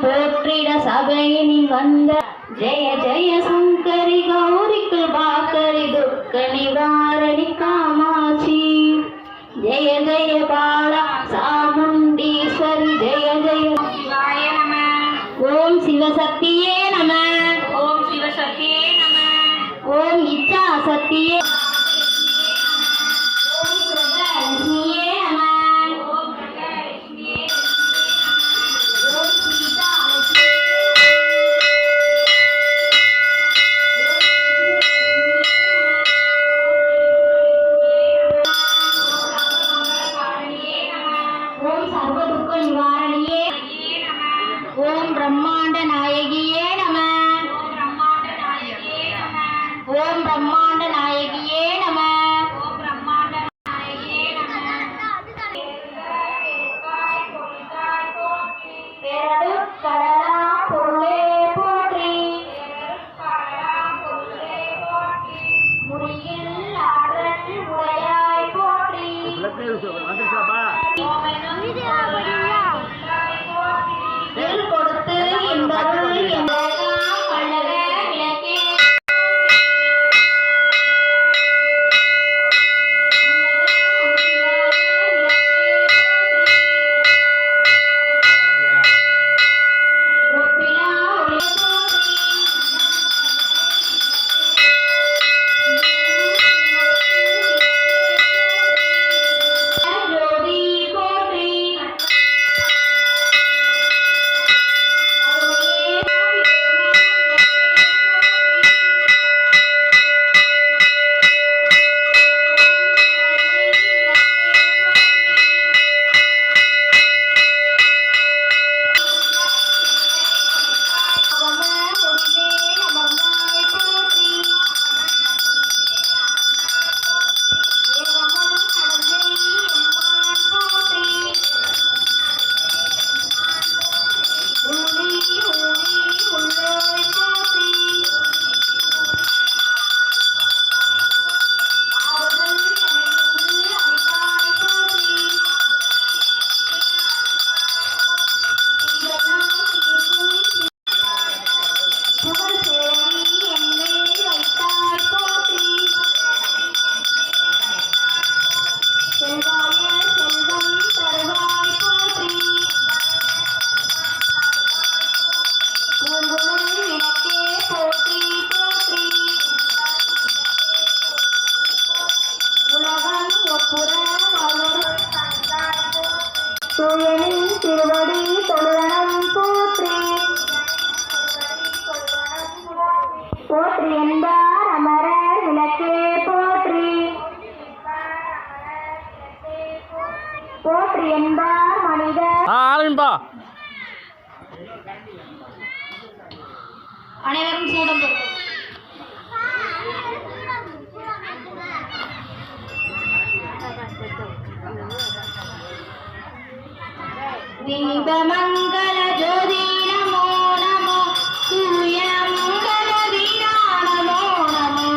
போற்றிட சபையினில் வந்த ஜெய ஜெய சங்கரி கௌரி கிருபாகரி துர்க்க நிவாரணி காமாட்சி ஜெய ஜெய பாலா சாமுண்டீஸ்வரி ஜெய ஜெய சிவாய நம. ஓம் சிவசக்தியே நம. ஓம் சிவசக்தியே நம. ஓம் இச்சா சக்தியே ஓம் பிரம்மாண்ட நாயகியே நம. ஓம் பிரம்மாண்ட நாயகியே நம. ஓம் பிரம்மாண்ட நாயகியே நம. பேரடுக்கடலா பொருளே போற்றி. முடியில் ஆடல் உடையாய் போற்றி. கொடுத்து என்பருள் என்றெல்லாம் கழக விளக்கே திருவடி தொழுவனம் போற்றி. போற்றி என்பார் அமரர் விளக்கே போற்றி. போற்றி என்பார் மனிதர். அனைவரும் சூடம் दीपमंगल ज्योति नमो नमो सूर्य मंगल वीरा नमो नमो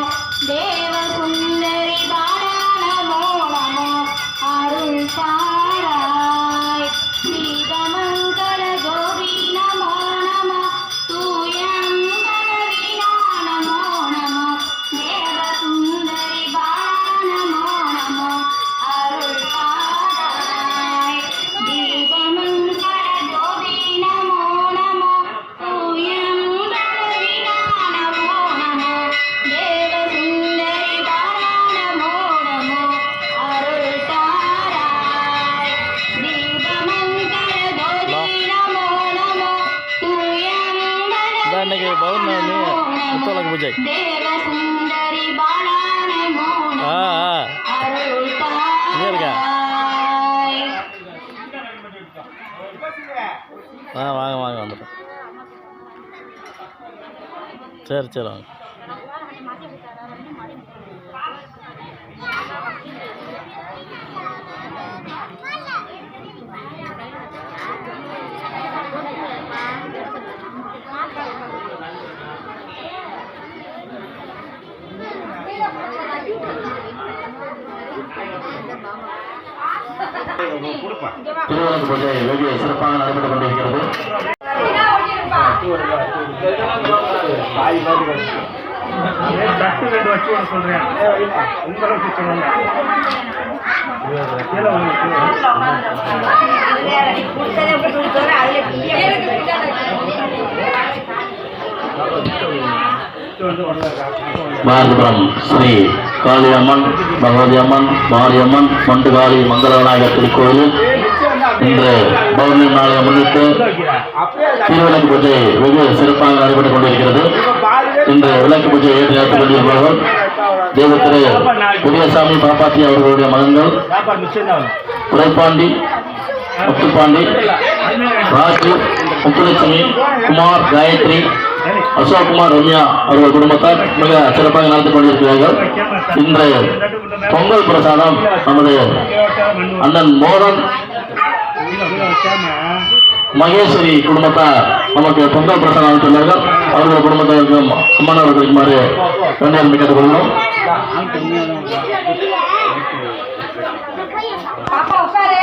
देव सुंदरी बाला नमो नमो अरुण साराय दीपमंगल ज्योति नमो नमो सूर्य मंगल वीरा नमो नमो देव सुंदरी बाला नमो नमो अरुण साराय இன்னைக்கு பௌர்ணமி முத்தலக்கு பூஜை. இங்கே இருக்கா? வாங்க வாங்க வந்துட்டேன். சரி சரி வாங்க. திருவண்ணாமலை பூஜை வெகு சிறப்பாக நடைபெற்றுக் கொண்டிருக்கிறது. தட்டு ரெண்டு வச்சு ஒன்று சொல்கிறேன் உங்களுக்கு சொல்லுங்க கீழே பாரதிபுரம் ஸ்ரீ காளியம்மன் பகவதி அம்மன் மாரியம்மன் மண்டுகாளி மங்கள விநாயகர் திருக்கோயிலில் இன்று பௌர்ணமி நாளை முன்னிட்டு திருவிளக்கு பூஜை வெகு சிறப்பாக நடைபெற்றுக் கொண்டிருக்கிறது. இன்று விளக்கு பூஜை ஏற்றி நடத்திக் கொண்டிருப்பார்கள் தேவத்திரு புதியசாமி பாப்பாத்தி அவர்களுடைய மகன்கள் துரைப்பாண்டி, முத்துப்பாண்டி, ராஜு, முத்துலட்சுமி, குமார், காயத்ரி, அசோக்குமார், ரம்யா அவர்கள் குடும்பத்தார் மிக சிறப்பாக நடத்தி கொண்டிருக்கிறார்கள். இன்று பொங்கல் பிரசாதம் நமது அண்ணன் மோகன் மகேஸ்வரி குடும்பத்தார் நமக்கு பொங்கல் பிரசாதம் அளித்துள்ளார்கள். அவர்கள் குடும்பத்தாருக்கும் அம்மன் அவர்களுக்குமாறு கண்டிப்பாக கேட்டுக்கொள்கிறோம். பாப்பா உட்காரு.